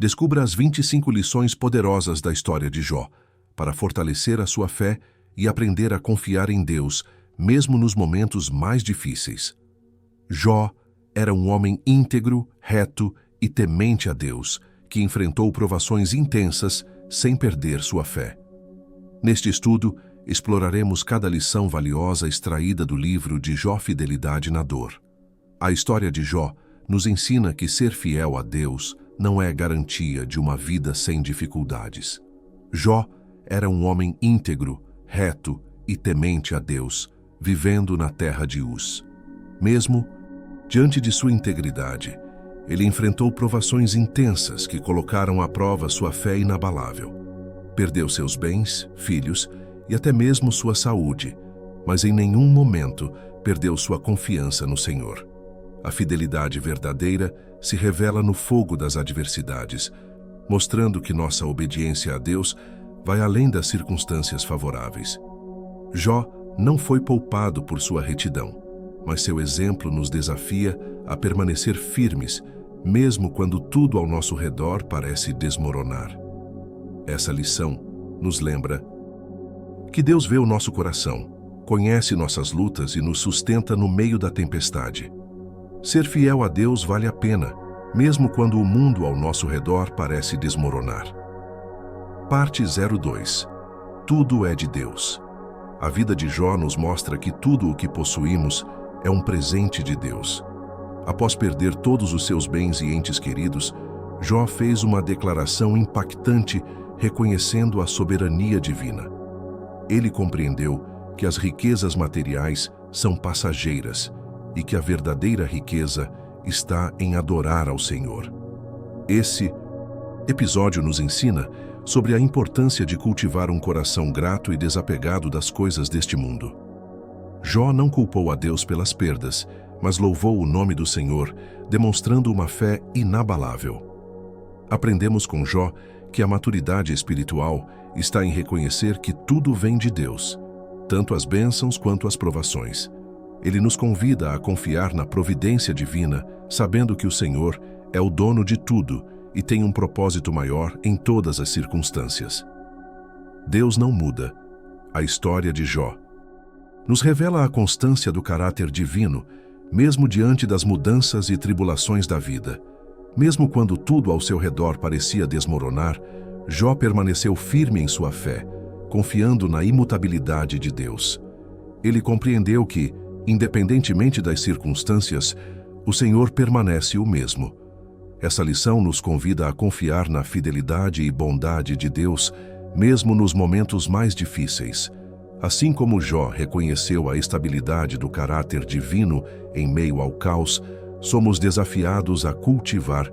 Descubra as 25 lições poderosas da história de Jó, para fortalecer a sua fé e aprender a confiar em Deus, mesmo nos momentos mais difíceis. Jó era um homem íntegro, reto e temente a Deus, que enfrentou provações intensas sem perder sua fé. Neste estudo, exploraremos cada lição valiosa extraída do livro de Jó Fidelidade na Dor. A história de Jó nos ensina que ser fiel a Deus não é garantia de uma vida sem dificuldades. Jó era um homem íntegro, reto e temente a Deus, vivendo na terra de Uz. Mesmo diante de sua integridade, ele enfrentou provações intensas que colocaram à prova sua fé inabalável. Perdeu seus bens, filhos e até mesmo sua saúde, mas em nenhum momento perdeu sua confiança no Senhor. A fidelidade verdadeira se revela no fogo das adversidades, mostrando que nossa obediência a Deus vai além das circunstâncias favoráveis. Jó não foi poupado por sua retidão, mas seu exemplo nos desafia a permanecer firmes, mesmo quando tudo ao nosso redor parece desmoronar. Essa lição nos lembra que Deus vê o nosso coração, conhece nossas lutas e nos sustenta no meio da tempestade. Ser fiel a Deus vale a pena, mesmo quando o mundo ao nosso redor parece desmoronar. Parte 02. Tudo é de Deus. A vida de Jó nos mostra que tudo o que possuímos é um presente de Deus. Após perder todos os seus bens e entes queridos, Jó fez uma declaração impactante reconhecendo a soberania divina. Ele compreendeu que as riquezas materiais são passageiras e que a verdadeira riqueza está em adorar ao Senhor. Esse episódio nos ensina sobre a importância de cultivar um coração grato e desapegado das coisas deste mundo. Jó não culpou a Deus pelas perdas, mas louvou o nome do Senhor, demonstrando uma fé inabalável. Aprendemos com Jó que a maturidade espiritual está em reconhecer que tudo vem de Deus, tanto as bênçãos quanto as provações. Ele nos convida a confiar na providência divina, sabendo que o Senhor é o dono de tudo e tem um propósito maior em todas as circunstâncias. Deus não muda. A história de Jó nos revela a constância do caráter divino, mesmo diante das mudanças e tribulações da vida. Mesmo quando tudo ao seu redor parecia desmoronar, Jó permaneceu firme em sua fé, confiando na imutabilidade de Deus. Ele compreendeu que, independentemente das circunstâncias, o Senhor permanece o mesmo. Essa lição nos convida a confiar na fidelidade e bondade de Deus, mesmo nos momentos mais difíceis. Assim como Jó reconheceu a estabilidade do caráter divino em meio ao caos, somos desafiados a cultivar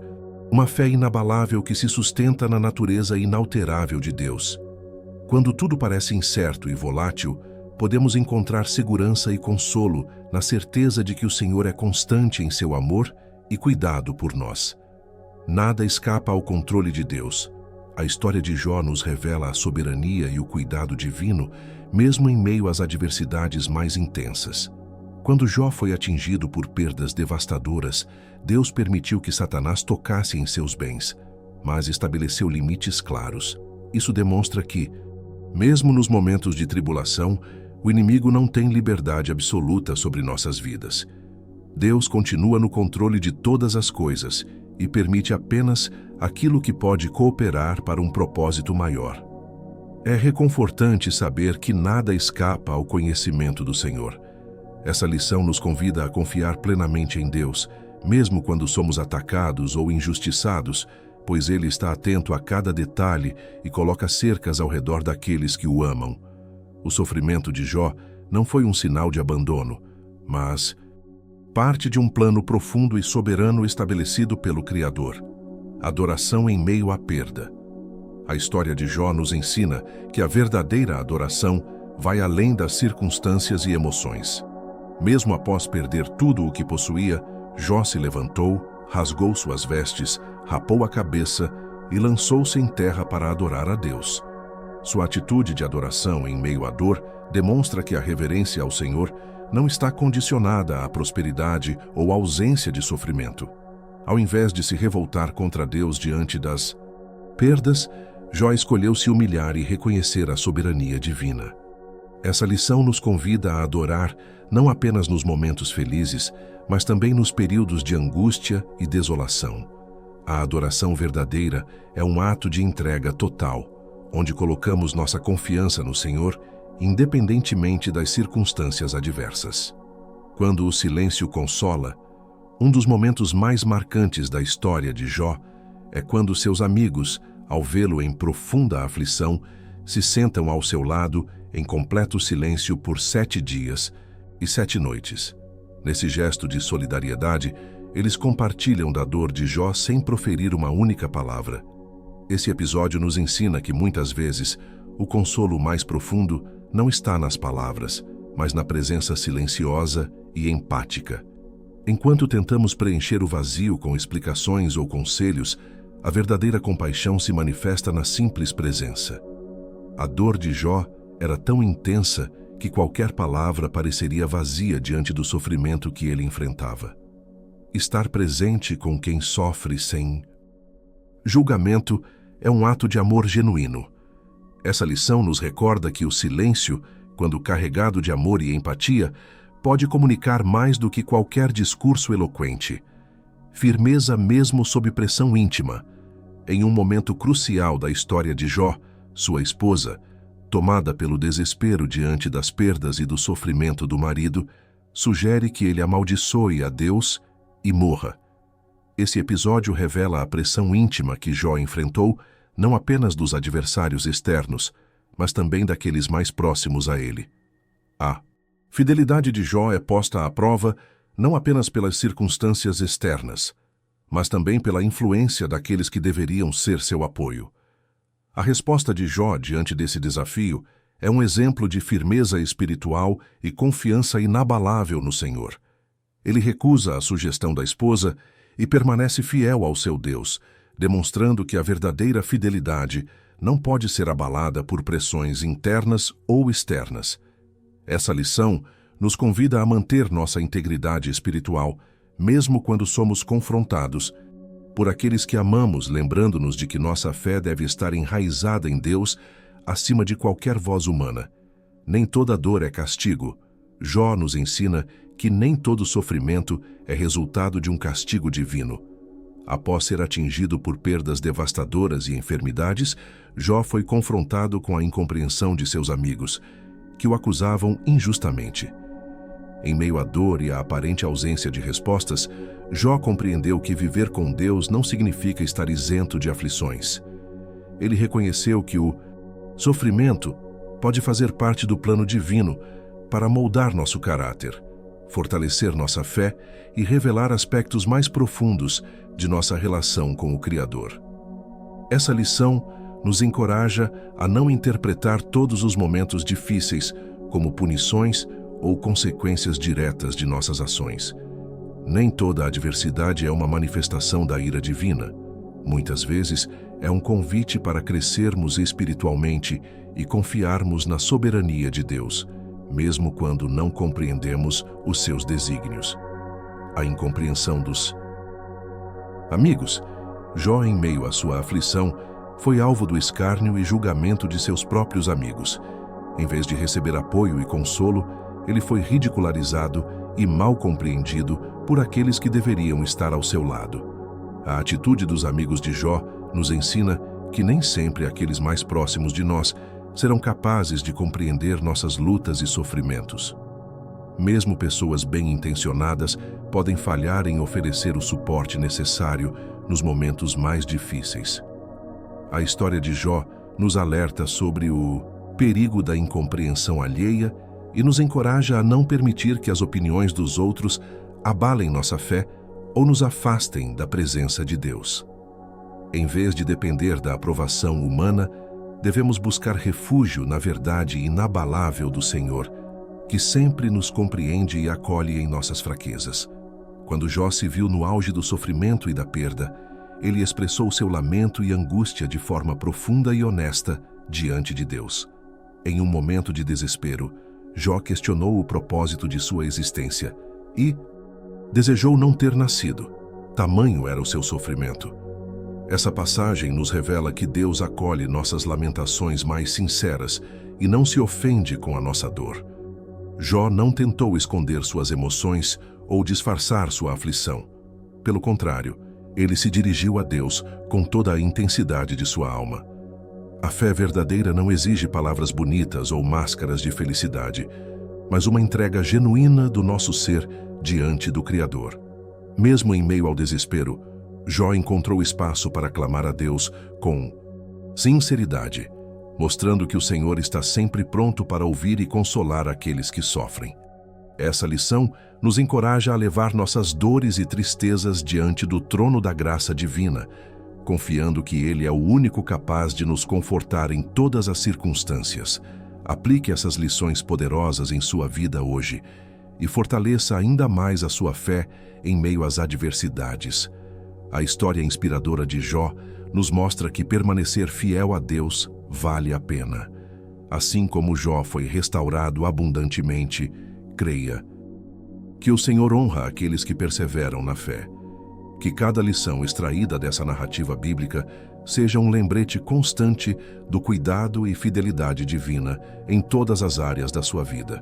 uma fé inabalável que se sustenta na natureza inalterável de Deus. Quando tudo parece incerto e volátil, podemos encontrar segurança e consolo na certeza de que o Senhor é constante em seu amor e cuidado por nós. Nada escapa ao controle de Deus. A história de Jó nos revela a soberania e o cuidado divino, mesmo em meio às adversidades mais intensas. Quando Jó foi atingido por perdas devastadoras, Deus permitiu que Satanás tocasse em seus bens, mas estabeleceu limites claros. Isso demonstra que, mesmo nos momentos de tribulação, o inimigo não tem liberdade absoluta sobre nossas vidas. Deus continua no controle de todas as coisas e permite apenas aquilo que pode cooperar para um propósito maior. É reconfortante saber que nada escapa ao conhecimento do Senhor. Essa lição nos convida a confiar plenamente em Deus, mesmo quando somos atacados ou injustiçados, pois Ele está atento a cada detalhe e coloca cercas ao redor daqueles que o amam. O sofrimento de Jó não foi um sinal de abandono, mas parte de um plano profundo e soberano estabelecido pelo Criador. Adoração em meio à perda. A história de Jó nos ensina que a verdadeira adoração vai além das circunstâncias e emoções. Mesmo após perder tudo o que possuía, Jó se levantou, rasgou suas vestes, rapou a cabeça e lançou-se em terra para adorar a Deus. Sua atitude de adoração em meio à dor demonstra que a reverência ao Senhor não está condicionada à prosperidade ou ausência de sofrimento. Ao invés de se revoltar contra Deus diante das perdas, Jó escolheu se humilhar e reconhecer a soberania divina. Essa lição nos convida a adorar não apenas nos momentos felizes, mas também nos períodos de angústia e desolação. A adoração verdadeira é um ato de entrega total, onde colocamos nossa confiança no Senhor, independentemente das circunstâncias adversas. Quando o silêncio consola, um dos momentos mais marcantes da história de Jó é quando seus amigos, ao vê-lo em profunda aflição, se sentam ao seu lado em completo silêncio por 7 dias e 7 noites. Nesse gesto de solidariedade, eles compartilham da dor de Jó sem proferir uma única palavra. Esse episódio nos ensina que muitas vezes o consolo mais profundo não está nas palavras, mas na presença silenciosa e empática. Enquanto tentamos preencher o vazio com explicações ou conselhos, a verdadeira compaixão se manifesta na simples presença. A dor de Jó era tão intensa que qualquer palavra pareceria vazia diante do sofrimento que ele enfrentava. Estar presente com quem sofre sem julgamento é um ato de amor genuíno. Essa lição nos recorda que o silêncio, quando carregado de amor e empatia, pode comunicar mais do que qualquer discurso eloquente. Firmeza mesmo sob pressão íntima. Em um momento crucial da história de Jó, sua esposa, tomada pelo desespero diante das perdas e do sofrimento do marido, sugere que ele amaldiçoe a Deus e morra. Esse episódio revela a pressão íntima que Jó enfrentou, não apenas dos adversários externos, mas também daqueles mais próximos a ele. A fidelidade de Jó é posta à prova não apenas pelas circunstâncias externas, mas também pela influência daqueles que deveriam ser seu apoio. A resposta de Jó diante desse desafio é um exemplo de firmeza espiritual e confiança inabalável no Senhor. Ele recusa a sugestão da esposa e permanece fiel ao seu Deus, demonstrando que a verdadeira fidelidade não pode ser abalada por pressões internas ou externas. Essa lição nos convida a manter nossa integridade espiritual, mesmo quando somos confrontados por aqueles que amamos, lembrando-nos de que nossa fé deve estar enraizada em Deus acima de qualquer voz humana. Nem toda dor é castigo. Jó nos ensina que nem todo sofrimento é resultado de um castigo divino. Após ser atingido por perdas devastadoras e enfermidades, Jó foi confrontado com a incompreensão de seus amigos, que o acusavam injustamente. Em meio à dor e à aparente ausência de respostas, Jó compreendeu que viver com Deus não significa estar isento de aflições. Ele reconheceu que o sofrimento pode fazer parte do plano divino para moldar nosso caráter, fortalecer nossa fé e revelar aspectos mais profundos de nossa relação com o Criador. Essa lição nos encoraja a não interpretar todos os momentos difíceis como punições ou consequências diretas de nossas ações. Nem toda adversidade é uma manifestação da ira divina. Muitas vezes é um convite para crescermos espiritualmente e confiarmos na soberania de Deus, mesmo quando não compreendemos os seus desígnios. A incompreensão dos amigos. Jó, em meio à sua aflição, foi alvo do escárnio e julgamento de seus próprios amigos. Em vez de receber apoio e consolo, ele foi ridicularizado e mal compreendido por aqueles que deveriam estar ao seu lado. A atitude dos amigos de Jó nos ensina que nem sempre aqueles mais próximos de nós serão capazes de compreender nossas lutas e sofrimentos. Mesmo pessoas bem-intencionadas podem falhar em oferecer o suporte necessário nos momentos mais difíceis. A história de Jó nos alerta sobre o perigo da incompreensão alheia e nos encoraja a não permitir que as opiniões dos outros abalem nossa fé ou nos afastem da presença de Deus. Em vez de depender da aprovação humana, devemos buscar refúgio na verdade inabalável do Senhor, que sempre nos compreende e acolhe em nossas fraquezas. Quando Jó se viu no auge do sofrimento e da perda, ele expressou seu lamento e angústia de forma profunda e honesta diante de Deus. Em um momento de desespero, Jó questionou o propósito de sua existência e desejou não ter nascido. tamanho era o seu sofrimento. Essa passagem nos revela que Deus acolhe nossas lamentações mais sinceras e não se ofende com a nossa dor. Jó não tentou esconder suas emoções ou disfarçar sua aflição. Pelo contrário, ele se dirigiu a Deus com toda a intensidade de sua alma. A fé verdadeira não exige palavras bonitas ou máscaras de felicidade, mas uma entrega genuína do nosso ser diante do Criador. Mesmo em meio ao desespero, Jó encontrou espaço para clamar a Deus com sinceridade, mostrando que o Senhor está sempre pronto para ouvir e consolar aqueles que sofrem. Essa lição nos encoraja a levar nossas dores e tristezas diante do trono da graça divina, confiando que Ele é o único capaz de nos confortar em todas as circunstâncias. Aplique essas lições poderosas em sua vida hoje e fortaleça ainda mais a sua fé em meio às adversidades. A história inspiradora de Jó nos mostra que permanecer fiel a Deus vale a pena. Assim como Jó foi restaurado abundantemente, creia que o Senhor honra aqueles que perseveram na fé. Que cada lição extraída dessa narrativa bíblica seja um lembrete constante do cuidado e fidelidade divina em todas as áreas da sua vida.